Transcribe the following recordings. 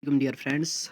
Dear friends,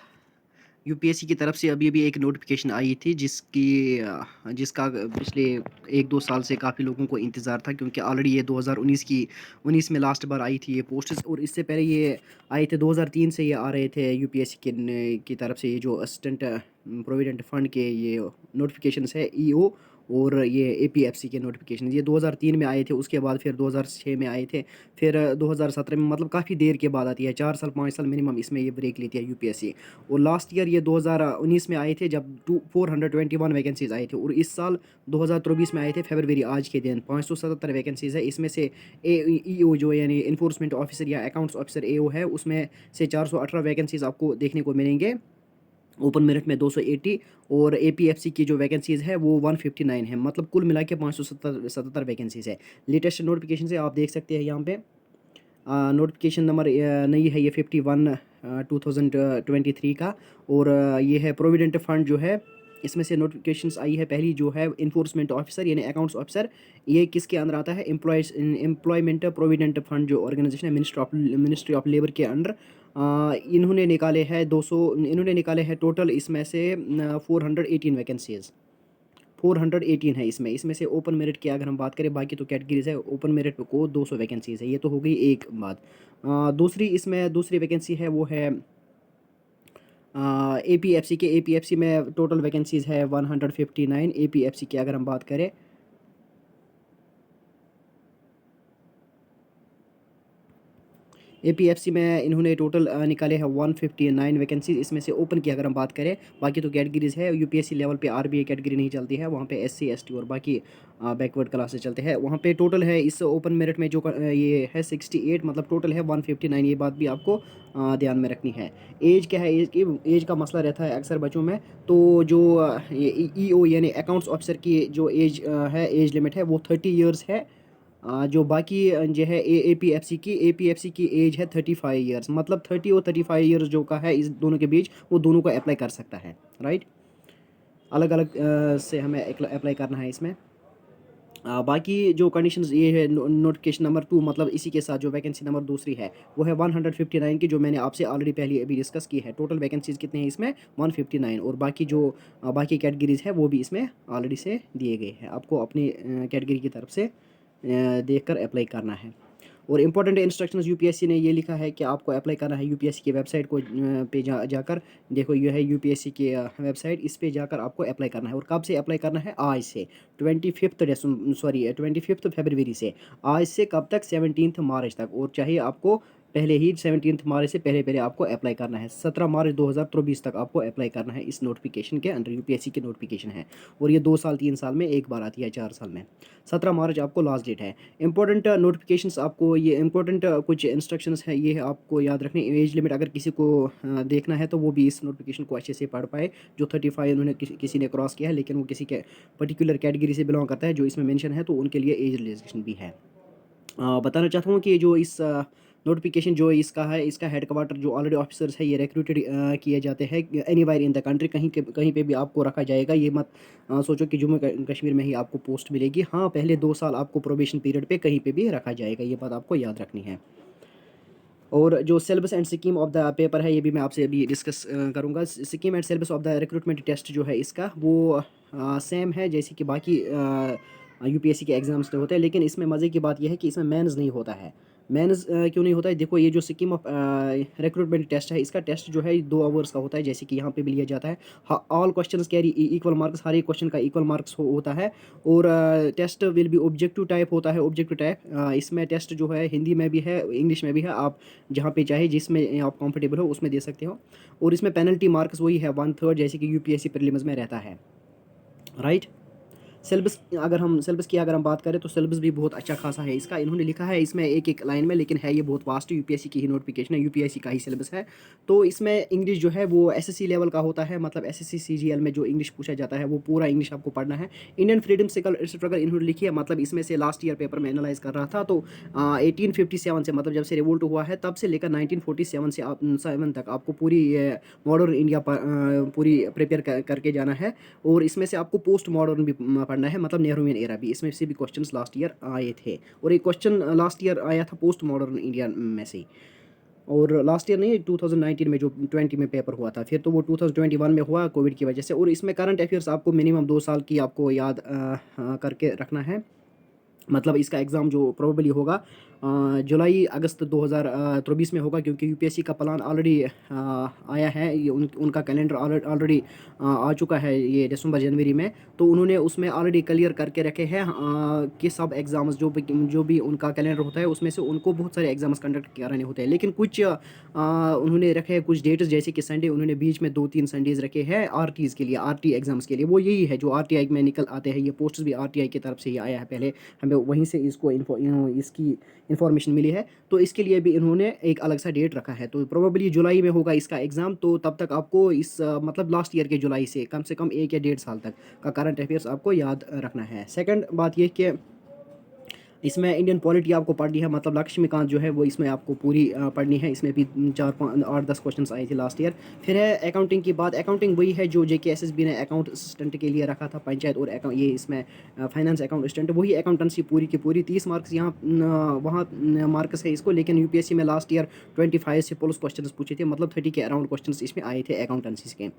UPSC की तरफ से अभी-अभी एक नोटिफ़िकेशन आई थी जिसका पिछले 1-2 साल से काफ़ी लोगों को इंतज़ार था क्योंकि ऑलरेडी ये 2019 में लास्ट बार आई थी ये पोस्ट्स और इससे पहले ये आए थे 2003 से ये आ रहे थे यूपीएससी की तरफ से ये जो असिस्टेंट प्रोविडेंट फंड के ये नोटिफ़िकेशंस है ईओ और ये एपीएफसी के नोटिफ़िकेशन ये 2003 में आए थे, उसके बाद फिर 2006 में आए थे, फिर 2017 में मतलब काफ़ी देर के बाद आती है, 4 साल 5 साल मिनिमम इसमें ये ब्रेक लेती है यूपीएससी। और लास्ट ईयर ये 2019 में आए थे जब 421 वैकेंसीज़ आए थे और इस साल 2024 में आए थे फरवरी आज के दिन 577 वैकेंसीज़ है। इसमें से ईओ जो यानी इन्फोर्समेंट ऑफिसर या अकाउंट्स ऑफिसर एओ है उसमें से 418 वैकेंसीज़ आपको देखने को मिलेंगे। ओपन मेरिट में 280 और एपीएफसी की जो वैकेंसीज़ है वो 159 है, मतलब कुल मिला के 577 वैकेंसीज़ है। लेटेस्ट नोटिफिकेशन से आप देख सकते हैं यहाँ पे नोटिफिकेशन नंबर नहीं है ये 51 2023 का और ये है प्रोविडेंट फंड जो है इसमें से नोटिफिकेशंस आई है। पहली जो है इन्फोर्समेंट ऑफिसर यानी अकाउंट्स ऑफिसर, ये किसके अंदर आता है? एम्प्लॉयमेंट प्रोविडेंट फंड जो ऑर्गेनाइजेशन है मिनिस्ट्री ऑफ लेबर के अंडर। इन्होंने निकाले हैं टोटल इसमें से 418 वैकेंसीज़ 418 है इसमें। इसमें से ओपन मेरिट की अगर हम बात करें, बाकी तो कैटेगरीज है, ओपन मेरिट को 200 वैकेंसीज़ है। ये तो हो गई एक बात। दूसरी वैकेंसी है वो है एपीएफसी में टोटल वैकेंसीज़ है 159 एपीएफसी की अगर हम बात करें। एपीएफसी में इन्होंने टोटल निकाले हैं 159 वैकेंसीज। इसमें से ओपन की अगर हम बात करें, बाकी तो कैटेगरीज है यूपीएससी लेवल पे आरबीआई कैटेगरी नहीं चलती है, वहाँ पे एससी एसटी और बाकी बैकवर्ड क्लासेस चलते हैं। वहाँ पे टोटल है इस ओपन मेरिट में जो ये है 68, मतलब टोटल है 159। ये बात भी आपको ध्यान में रखनी है। एज क्या है? एज का मसला रहता है अक्सर बच्चों में। तो जो ये ईओ यानी अकाउंट्स ऑफिसर की जो एज है, एज लिमिट है वो 30 ईयर्स है। जो बाकी जो है एपीएफसी की एज है 35 ईयर्स, मतलब 30 और 35 ईयर्स जो का है इस दोनों के बीच, वो दोनों को अप्लाई कर सकता है। राइट, अलग अलग से हमें अप्लाई करना है इसमें। बाकी जो कंडीशंस ये है नोटिफिकेशन नंबर 2, मतलब इसी के साथ जो वैकेंसी नंबर दूसरी है वो है 159 की, जो मैंने आपसे ऑलरेडी पहले अभी डिस्कस की है। टोटल वैकेंसीज कितने हैं इसमें? 159 और बाकी जो बाकी कैटेगरीज है वो भी इसमें ऑलरेडी से दिए गए हैं। आपको अपनी कैटेगरी की तरफ से देखकर अप्लाई करना है। और इम्पोर्टेंट इंस्ट्रक्शंस यूपीएससी ने ये लिखा है कि आपको अप्लाई करना है यूपीएससी की वेबसाइट को पे जाकर। देखो ये है यूपीएससी की वेबसाइट, इस पे जाकर आपको अप्लाई करना है। और कब से अप्लाई करना है? आज से 25 फरवरी से। आज से कब तक? 17 मार्च तक। और चाहिए आपको पहले ही 17 मार्च से पहले पहले आपको अप्लाई करना है। 17 मार्च 2024 तक आपको अप्लाई करना है इस नोटिफिकेशन के अंडर। यूपीएससी की नोटिफिकेशन है और ये 2 साल 3 साल में एक बार आती है, 4 साल में। 17 मार्च आपको लास्ट डेट है। इंपॉर्टेंट नोटिफिकेशंस आपको ये इंपॉर्टेंट कुछ इंस्ट्रक्शंस है, ये आपको याद रखने। एज लिमिट अगर किसी को देखना है तो वो भी इस नोटिफिकेशन को अच्छे से पढ़ पाए। जो 35 उन्होंने किसी ने क्रॉस किया है लेकिन वो किसी के पर्टिकुलर कैटेगरी से बिलोंग करता है जो इसमें मेंशन है, तो उनके लिए एज रिलैक्सेशन भी है। बताना चाहता हूँ कि जो इस नोटिफिकेशन जो इसका है, इसका हेडक्वार्टर जो ऑलरेडी ऑफिसर्स है ये रिक्रूटेड किए जाते हैं एनीवेयर इन द कंट्री। कहीं पे भी आपको रखा जाएगा। ये मत सोचो कि जम्मू कश्मीर में ही आपको पोस्ट मिलेगी। हाँ, पहले 2 साल आपको प्रोबेशन पीरियड पे कहीं पे भी रखा जाएगा, ये बात आपको याद रखनी है। और जो syllabus and scheme of the paper है ये भी मैं आपसे अभी डिस्कस करूँगा। Scheme and syllabus of the recruitment test जो है इसका वो सेम है जैसे कि बाकी यूपीएससी के एग्ज़ाम्स में होते हैं, लेकिन इसमें मज़े की बात यह है कि इसमें मेंस नहीं होता है। मेंस क्यों नहीं होता है? देखो, ये जो स्कीम ऑफ रिक्रूटमेंट टेस्ट है इसका टेस्ट जो है 2 आवर्स का होता है, जैसे कि यहाँ पे भी लिया जाता है। All questions carry equal marks, हर एक क्वेश्चन का इक्वल मार्क्स होता है। और test will be objective type होता है। ऑब्जेक्टिव टाइप इसमें टेस्ट जो है हिंदी में भी है, इंग्लिश में भी है। आप जहाँ पे चाहे जिसमें आप कंफर्टेबल हो उसमें दे सकते हो। और इसमें पेनल्टी मार्क्स वही है 1/3 जैसे कि यूपीएससी प्रीलिम्स में रहता है। राइट। सिलेबस की अगर हम बात करें तो सिलेबस भी बहुत अच्छा खासा है इसका। इन्होंने लिखा है इसमें एक लाइन में, लेकिन है ये बहुत वास्ट। यूपीएससी की ही नोटिफिकेशन है, यूपीएससी का ही सिलेबस है। तो इसमें इंग्लिश जो है वो एसएससी लेवल का होता है, मतलब एसएससी सीजीएल में जो इंग्लिश पूछा जाता है वो पूरा इंग्लिश आपको पढ़ना है। इंडियन फ्रीडम स्ट्रगल इन्होंने लिखी है, मतलब इसमें से लास्ट ईयर पेपर में एनालाइज कर रहा था तो 1857 से, मतलब जब से रिवोल्ट हुआ है तब से लेकर 1947 से 7 तक आपको पूरी मॉडर्न इंडिया पूरी प्रिपेयर करके जाना है। और इसमें से आपको पोस्ट मॉडर्न भी पढ़ना है, मतलब नेहरूवियन एरा भी। इसमें से भी क्वेश्चंस लास्ट ईयर आए थे और एक क्वेश्चन लास्ट ईयर आया था पोस्ट मॉडर्न इंडिया में से ही। और लास्ट ईयर नहीं, 2019 में जो 20 में पेपर हुआ था, फिर तो वो 2021 में हुआ कोविड की वजह से। और इसमें करंट अफेयर्स आपको मिनिमम 2 साल की आपको याद करके रखना है। मतलब इसका एग्ज़ाम जो प्रोबेबली होगा जुलाई अगस्त 2023 में होगा, क्योंकि यूपीएससी का प्लान ऑलरेडी आया है, ये उनका कैलेंडर ऑलरेडी आ चुका है ये दिसंबर जनवरी में। तो उन्होंने उसमें ऑलरेडी क्लियर करके रखे हैं कि सब एग्ज़ाम्स जो भी उनका कैलेंडर होता है उसमें से उनको बहुत सारे एग्ज़ाम्स कंडक्ट कराने होते हैं। लेकिन कुछ उन्होंने रखे हैं कुछ डेट्स, जैसे कि संडे उन्होंने बीच में 2-3 संडेज़ रखे हैं आरटीज़ के लिए, आरटी एग्ज़ाम्स के लिए। वो यही है जो आरटीआई में निकल आते हैं, ये पोस्ट्स भी आरटीआई की तरफ से ही आया है पहले, हमें वहीं से इसकी इन्फॉर्मेशन मिली है। तो इसके लिए भी इन्होंने एक अलग सा डेट रखा है, तो प्रोबेबली जुलाई में होगा इसका एग्ज़ाम। तो तब तक आपको मतलब लास्ट ईयर के जुलाई से कम 1 या 1.5 साल तक का करंट अफेयर्स आपको याद रखना है। सेकंड बात ये कि इसमें इंडियन पॉलिटी आपको पढ़नी है, मतलब लक्ष्मीकांत जो है वो इसमें आपको पूरी पढ़नी है। इसमें भी 4-5 8-10 क्वेश्चंस आए थे लास्ट ईयर। फिर है अकाउंटिंग की बात। अकाउंटिंग वही है जो जेकेएसएसबी ने अकाउंट असिस्टेंट के लिए रखा था, पंचायत और ये इसमें फाइनेंस अकाउंट असिस्टेंट, वही अकाउंटेंसी पूरी की पूरी। 30 मार्क्स यहाँ वहाँ मार्क्स है इसको, लेकिन यूपीएससी में लास्ट ईयर 25 से प्लस क्वेश्चन पूछे थे, मतलब 30 के अराउंड क्वेश्चन इसमें आए थे अकाउंटेंसी के।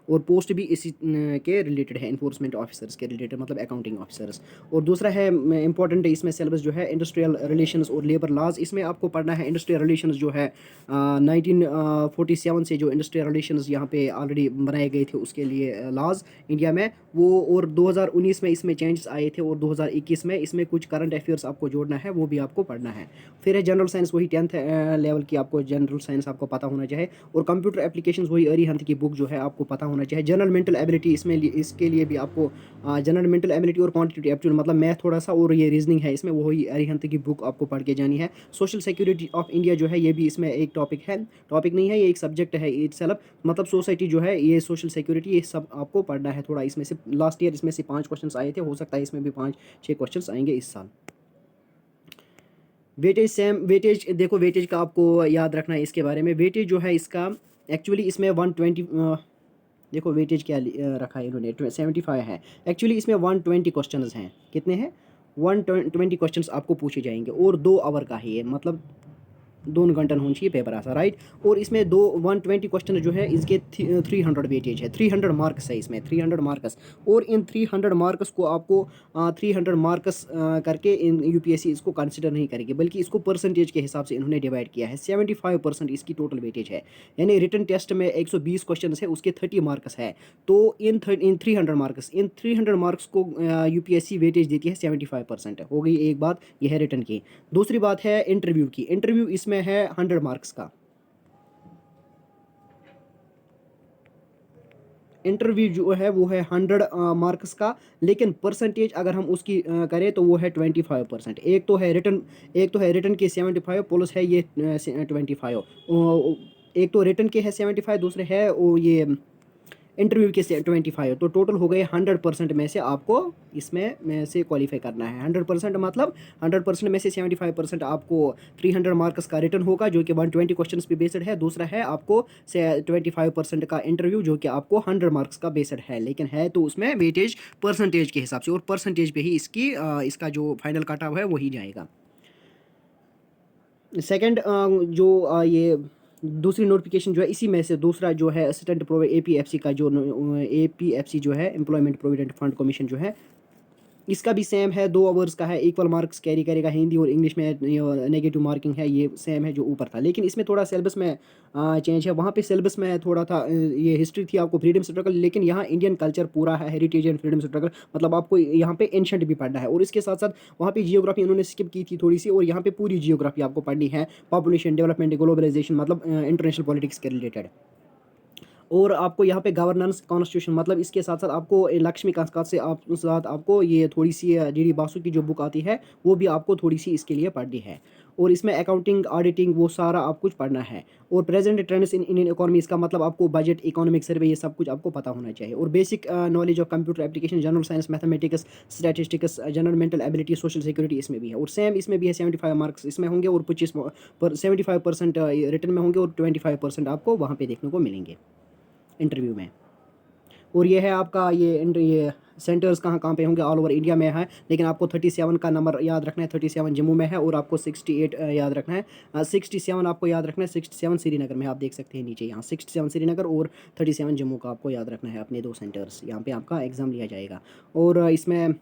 और पोस्ट भी इसी के रिलेटेड है, इन्फोर्समेंट ऑफिसर्स के रिलेटेड, मतलब अकाउंटिंग ऑफिसर्स। और दूसरा है इंपॉर्टेंट इसमें सिलेबस जो है इंडस्ट्रियल रिलेशंस और लेबर लॉज। इसमें आपको पढ़ना है इंडस्ट्रियल रिलेशंस जो है 1947 से जो इंडस्ट्रियल रिलेशंस यहाँ पे ऑलरेडी बनाए गए थे उसके लिए लॉज इंडिया में वो, और 2019 में इसमें चेंजेस आए थे, और 2021 में इसमें कुछ करंट अफेयर्स आपको जोड़ना है, वो भी आपको पढ़ना है। फिर है जनरल साइंस, वही 10th लेवल की आपको जनरल साइंस आपको पता होना चाहिए। और कंप्यूटर एप्लीकेशंस वही अरिहंत की बुक जो है आपको पता होना चाहिए। जनरल मेंटल एबिलिटी इसके लिए भी आपको जनरल मेंटल एबिलिटी और क्वांटिटेटिव एप्टीट्यूड, मतलब मैथ थोड़ा सा और ये रीजनिंग है इसमें, वही अरिहंत की बुक आपको पढ़ के जानी है। सोशल सिक्योरिटी ऑफ इंडिया जो है ये भी इसमें एक टॉपिक है, टॉपिक नहीं है ये एक सब्जेक्ट है इटसेल्फ, मतलब सोसाइटी जो है ये सोशल सिक्योरिटी, ये सब आपको पढ़ना है थोड़ा। इसमें से लास्ट ईयर इसमें से 5 क्वेश्चंस आए थे, हो सकता है इसमें भी 5-6 क्वेश्चंस आएंगे इस साल। वेटेज सेम, वेटेज देखो, वेटेज का आपको याद रखना है इसके बारे में। वेटेज जो है इसका एक्चुअली इसमें 120 देखो वेटेज क्या रखा है इन्होंने, 75 है। एक्चुअली इसमें 120 क्वेश्चंस हैं। कितने हैं? 120 क्वेश्चंस आपको पूछे जाएंगे, और 2 आवर का है ये, मतलब 2 घंटा होना चाहिए पेपर ऐसा, राइट। और इसमें 120 क्वेश्चन जो है इसके 300 वेटेज है, 300 मार्क्स है इसमें, 300 मार्क्स। और इन 300 मार्क्स को आपको 300 मार्क्स करके इन यूपीएससी इसको कंसिडर नहीं करेगी, बल्कि इसको परसेंटेज के हिसाब से इन्होंने डिवाइड किया है। 75% इसकी टोटल वेटेज है, यानी रिटन टेस्ट में 120 क्वेश्चन है, उसके 30 मार्क्स है। तो इन 300 मार्क्स को यूपीएससी वेटेज देती है 75%। हो गई एक बात, यह है रिटन की। दूसरी बात है इंटरव्यू की। इंटरव्यू इसमें है 100 मार्क्स का। इंटरव्यू जो है वो है 100 मार्क्स का, लेकिन परसेंटेज अगर हम उसकी करें तो वो है 25%। एक तो है रिटन के 75 प्लस है ये 25। एक तो रिटन के है 75, दूसरे है वो ये इंटरव्यू के से 25। तो टोटल हो गए 100% में से आपको इसमें में से क्वालिफाई करना है। 100% मतलब 100% में से 75% आपको 300 मार्क्स का रिटर्न होगा जो कि 120 क्वेश्चन पे बेस्ड है। दूसरा है आपको से 25% का इंटरव्यू जो कि आपको 100 मार्क्स का बेस्ड है, लेकिन है तो उसमें वेटेज परसेंटेज के हिसाब से, और परसेंटेज पे ही इसका जो फाइनल कट ऑफ है वही जाएगा। सेकंड ये दूसरी नोटिफिकेशन जो है इसी में से दूसरा जो है असिस्टेंट प्रो एपीएफसी का, जो एपीएफसी जो है एम्प्लॉयमेंट प्रोविडेंट फंड कमीशन जो है, इसका भी सेम है, 2 आवर्स का है, इक्वल मार्क्स कैरी करेगा। हिंदी और इंग्लिश में नेगेटिव मार्किंग है, ये सेम है जो ऊपर था, लेकिन इसमें थोड़ा सिलेबस में चेंज है। वहाँ पे सिलेबस में थोड़ा था ये हिस्ट्री थी आपको, फ्रीडम स्ट्रगल, लेकिन यहाँ इंडियन कल्चर पूरा है, हेरिटेज एंड फ्रीडम स्ट्रगल, मतलब आपको यहाँ पे एंशंट भी पढ़ना है। और इसके साथ साथ वहाँ पे जियोग्राफी उन्होंने स्किप की थी थोड़ी सी, और यहाँ पे पूरी जियोग्राफी आपको पढ़नी है, पॉपुलेशन डेवलपमेंट ग्लोबलाइजेशन, मतलब इंटरनेशनल पॉलिटिक्स के रिलेटेड। और आपको यहाँ पे गवर्नेंस कॉन्स्टिट्यूशन, मतलब इसके साथ साथ आपको लक्ष्मीकांत से आप साथ आपको ये थोड़ी सी डीडी बासु की जो बुक आती है वो भी आपको थोड़ी सी इसके लिए पढ़नी है। और इसमें अकाउंटिंग ऑडिटिंग वो सारा आप कुछ पढ़ना है। और present trends in Indian economy, इसका मतलब आपको बजट, इकोनॉमिक सर्वे, ये सब कुछ आपको पता होना चाहिए। और basic knowledge of computer application, general science, mathematics, statistics, general mental ability, social security इसमें भी है। और सेम इसमें भी है, 75 मार्क्स इसमें होंगे, और 75% रिटर्न में होंगे, और 25% आपको वहाँ पे देखने को मिलेंगे इंटरव्यू में। और ये है आपका ये सेंटर्स कहाँ कहाँ पे होंगे ऑल ओवर इंडिया में है, लेकिन आपको 37 का नंबर याद रखना है। 37 जम्मू में है और आपको 68 याद रखना है। 67 आपको याद रखना है, 67 श्रीनगर में, आप देख सकते हैं नीचे यहाँ 67 श्रीनगर और 37 जम्मू का आपको याद रखना है। अपने 2 सेंटर्स यहाँ पे आपका एग्ज़ाम लिया जाएगा। और इसमें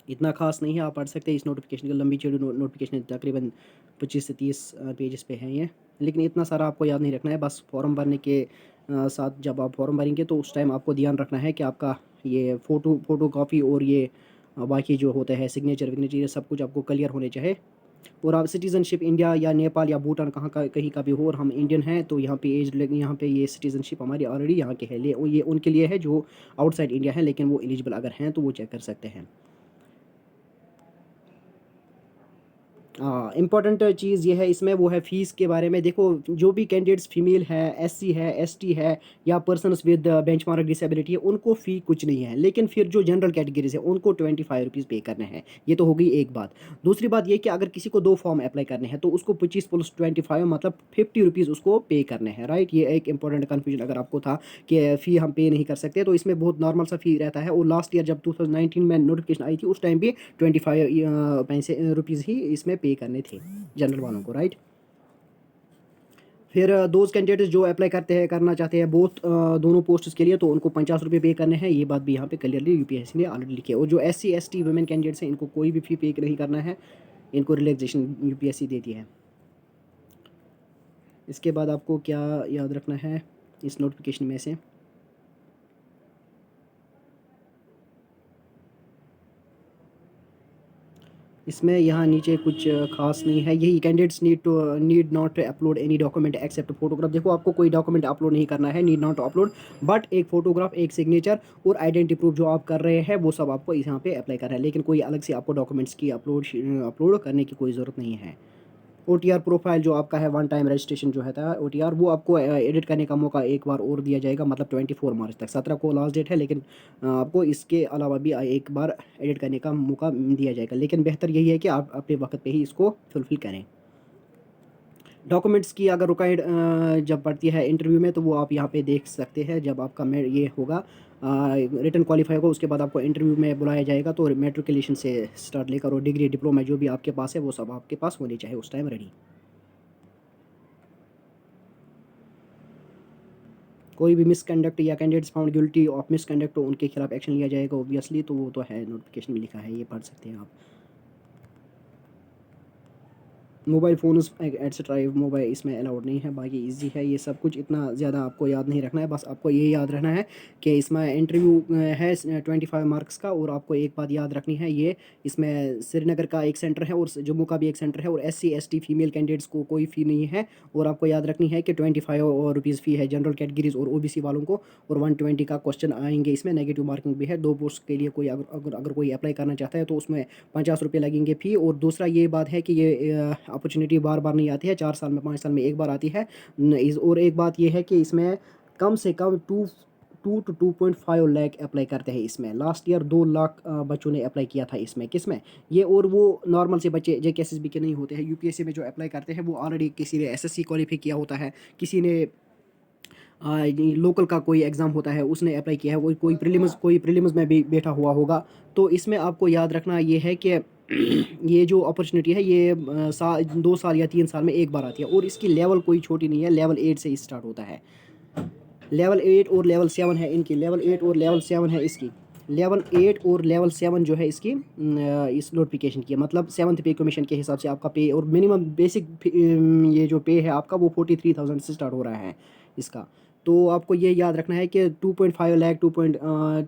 इतना खास नहीं है, आप पढ़ सकते हैं इस नोटिफिकेशन की। लंबी चौड़ी नोटिफिकेशन तकरीबन 25 से 30 पेजेस पे हैं ये, लेकिन इतना सारा आपको याद नहीं रखना है। बस फॉर्म भरने के साथ जब आप फॉर्म भरेंगे तो उस टाइम आपको ध्यान रखना है कि आपका ये फ़ोटोकॉपी और ये बाकी जो होता है सिग्नेचर विग्नेचर, ये सब कुछ आपको क्लियर होने चाहिए। और आप सिटीज़नशिप इंडिया या नेपाल या भूटान कहाँ का कहीं का भी हो और हम इंडियन हैं तो यहाँ पे यहाँ पे ये सिटीज़नशिप हमारी ऑलरेडी यहाँ के है। ये उनके लिए है जो आउटसाइड इंडिया है, लेकिन वो एलिजिबल अगर हैं तो वो चेक कर सकते हैं। इम्पॉर्टेंट चीज़ ये है इसमें, वो है फ़ीस के बारे में। देखो, जो भी कैंडिडेट्स फीमेल है, एससी है, एसटी है या पर्सन्स विद बेंचमार्क डिसेबिलिटी है, उनको फ़ी कुछ नहीं है। लेकिन फिर जो जनरल कैटेगरीज़ है उनको 25 रुपीज़ पे करने हैं। ये तो हो गई एक बात। दूसरी बात ये कि अगर किसी को 2 फॉर्म अप्लाई करने हैं तो उसको 25 + 25 मतलब 50 रुपीज़ उसको पे करने हैं, राइट। ये एक इंपॉर्टेंट कन्फ्यूजन अगर आपको था कि फ़ी हम पे नहीं कर सकते, तो इसमें बहुत नॉर्मल सा फ़ी रहता है। और लास्ट ईयर जब 2019 में नोटिफिकेशन आई थी उस टाइम भी 25 पैसे रुपीज़ ही इसमें पे करने थे जनरल वालों को, राइट। फिर दोज कैंडिडेट्स जो अप्लाई करना चाहते हैं बोथ दोनों पोस्ट्स के लिए, तो उनको 50 रुपये पे करने हैं। ये बात भी यहाँ पे क्लियरली यूपीएससी ने ऑलरेडी लिखी है। और जो एससी एसटी वुमेन कैंडिडेट्स हैं इनको कोई भी फ़ी पे नहीं करना है, इनको रिलैक्सेशन यूपीएससी देती है। इसके बाद आपको क्या याद रखना है इस नोटिफिकेशन में से, इसमें यहाँ नीचे कुछ खास नहीं है। यही candidates need not upload any document except photograph. देखो, आपको कोई डॉक्यूमेंट अपलोड नहीं करना है, नीड नॉट अपलोड, बट एक फ़ोटोग्राफ, एक सिग्नेचर और आइडेंटिटी प्रूफ जो आप कर रहे हैं वो सब आपको यहाँ पे अप्लाई करना है। लेकिन कोई अलग से आपको डॉक्यूमेंट्स की अपलोड करने की कोई ज़रूरत नहीं है। ओटीआर प्रोफाइल जो आपका है, वन टाइम रजिस्ट्रेशन जो है था ओटीआर, वो आपको एडिट करने का मौका एक बार और दिया जाएगा, मतलब 24 मार्च तक। 17 को लास्ट डेट है, लेकिन आपको इसके अलावा भी एक बार एडिट करने का मौका दिया जाएगा। लेकिन बेहतर यही है कि आप अपने वक्त पे ही इसको फुलफ़िल करें। डॉक्यूमेंट्स की अगर रिक्वायर्ड जब पड़ती है इंटरव्यू में, तो वो आप यहाँ पे देख सकते हैं। जब आपका ये होगा रिटन क्वालिफाई होगा, उसके बाद आपको इंटरव्यू में बुलाया जाएगा। तो मेट्रिकुलेशन से स्टार्ट लेकर और डिग्री डिप्लोमा जो भी आपके पास है वो सब आपके पास होनी चाहिए उस टाइम रेडी। कोई भी मिसकंडक्ट या candidates found guilty of misconduct तो उनके खिलाफ एक्शन लिया जाएगा ऑब्वियसली। तो वो तो है, नोटिफिकेशन में लिखा है, ये पढ़ सकते हैं आप। मोबाइल फ़ोन्स एट्सेट्रा मोबाइल इसमें अलाउड नहीं है। बाकी इजी है ये सब कुछ, इतना ज़्यादा आपको याद नहीं रखना है। बस आपको ये याद रखना है कि इसमें इंटरव्यू है 25 मार्क्स का। और आपको एक बात याद रखनी है, ये इसमें श्रीनगर का एक सेंटर है और जम्मू का भी एक सेंटर है। और एससी एसटी फीमेल कैंडिडेट्स को कोई फ़ी नहीं है। और आपको याद रखनी है कि 25 रुपीज़ फ़ी है जनरल कैटेगरीज और ओबीसी वालों को। और 120 का क्वेश्चन आएंगे इसमें, नेगेटिव मार्किंग भी है। 2 पोस्ट के लिए कोई अगर कोई अप्लाई करना चाहता है तो उसमें 50 रुपये लगेंगे फ़ी। और दूसरा ये बात है कि ये अपॉर्चुनिटी बार बार नहीं आती है, 4 साल में 5 साल में एक बार आती है। और एक बात ये है कि इसमें कम से कम 2 to 2.5 लाख अप्लाई करते हैं इसमें। लास्ट ईयर 2 लाख बच्चों ने अप्लाई किया था इसमें। किसमें ये? और वो नॉर्मल से बच्चे जेकेएसएसबी के नहीं होते हैं। यूपीएससी में जो अप्लाई करते हैं वो ऑलरेडी किसी ने एसएससी क्वालिफाई किया होता है, किसी ने लोकल का कोई एग्ज़ाम होता है उसने अप्लाई किया है, वो कोई प्रीलिम्स में भी बैठा हुआ होगा। तो इसमें आपको याद रखना ये है कि ये जो अपॉर्चुनिटी है ये 2 साल या 3 साल में एक बार आती है। और इसकी लेवल कोई छोटी नहीं है, लेवल 8 से ही स्टार्ट होता है। लेवल 8 और लेवल 7 है इनकी, लेवल 8 और लेवल 7 है इसकी। लेवल 8 और लेवल 7 जो है इसकी इस नोटिफिकेशन की, मतलब 7th पे कमीशन के हिसाब से आपका पे। और मिनिमम बेसिक ये जो पे है आपका वो 43,000 से स्टार्ट हो रहा है इसका। तो आपको ये याद रखना है कि 2.5 लाख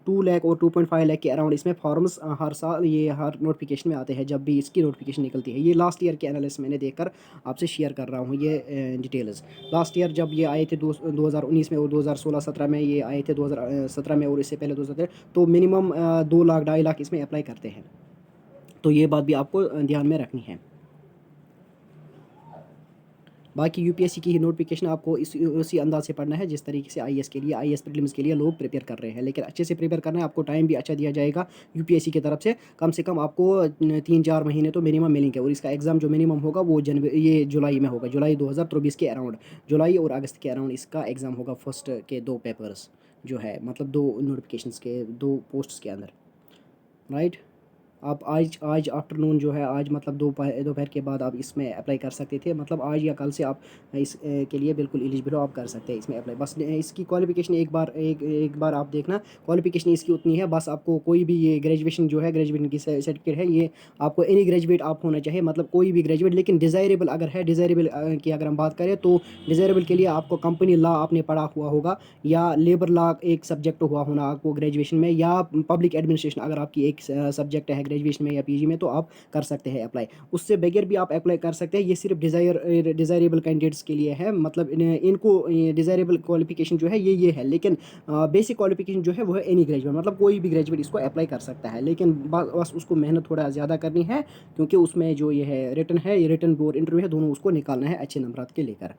2 लाख और 2.5 लाख के अराउंड इसमें फॉर्म्स हर साल ये हर नोटिफिकेशन में आते हैं जब भी इसकी नोटिफिकेशन निकलती है। ये लास्ट ईयर के एनालिसिस मैंने देखकर आपसे शेयर कर रहा हूँ ये डिटेल्स। लास्ट ईयर जब ये आए थे 2019 में और 2016-17 में ये आए थे, 2017 में और इससे पहले 2017, तो मिनिमम 2 लाख 2.5 लाख इसमें अप्लाई करते हैं। तो ये बात भी आपको ध्यान में रखनी है। बाकी यूपीएससी की ही नोटिफिकेशन आपको उसी अंदाज से पढ़ना है जिस तरीके से आईएएस के लिए, आईएएस प्रीलिम्स के लिए लोग प्रिपेयर कर रहे हैं। लेकिन अच्छे से प्रिपेयर करना है, आपको टाइम भी अच्छा दिया जाएगा यूपीएससी की तरफ से। कम से कम आपको 3-4 महीने तो मिनिमम मिलेंगे। और इसका एग्ज़ाम जो मिनिमम होगा वो ये जुलाई में होगा, जुलाई 2024 के अराउंड, जुलाई और अगस्त के अराउंड इसका एग्ज़ाम होगा, फर्स्ट के 2 पेपर्स जो है मतलब 2 नोटिफिकेशंस के 2 पोस्ट्स के अंदर, राइट। आप आज आज आफ्टरनून जो है आज मतलब दोपहर के बाद आप इसमें अप्लाई कर सकते थे, मतलब आज या कल से आप इस के लिए बिल्कुल एलिजिबल हो, आप कर सकते हैं इसमें अप्लाई। बस इसकी क्वालिफ़िकेशन एक बार आप देखना, क्वालिफ़िकेशन इसकी उतनी है, बस आपको कोई भी ये ग्रेजुएशन जो है, ग्रेजुएशन की सर्टिफिकेट है, ये आपको एनी ग्रेजुएट आप होना चाहिए, मतलब कोई भी ग्रेजुएट, लेकिन डिज़ायरेबल अगर है, डिज़ायरेबल की अगर हम बात करें तो डिज़ायरेबल के लिए आपको कंपनी लॉ आपने पढ़ा हुआ होगा, या लेबर लॉ एक सब्जेक्ट हुआ होना आपको ग्रेजुएशन में, या पब्लिक एडमिनिस्ट्रेशन अगर आपकी एक सब्जेक्ट है ग्रेजुएशन में या पीजी में, तो आप कर सकते हैं अप्लाई। उससे बगैर भी आप अप्लाई कर सकते हैं, ये सिर्फ डिज़ायरेबल कैंडिडेट्स के लिए है, मतलब इनको डिज़ायरेबल क्वालिफिकेशन जो है ये है, लेकिन बेसिक क्वालिफिकेशन जो है वो है एनी ग्रेजुएट, मतलब कोई भी ग्रेजुएट इसको अप्लाई कर सकता है, लेकिन बस उसको मेहनत थोड़ा ज़्यादा करनी है, क्योंकि उसमें जो ये है रिटन है, ये रिटन और इंटरव्यू है, दोनों उसको निकालना है अच्छे नंबरात के लेकर।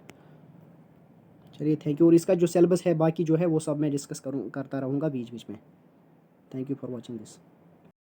चलिए थैंक यू, और इसका जो सिलेबस है बाकी जो है वो सब मैं डिस्कस करता रहूँगा बीच बीच में। Thank you for watching this.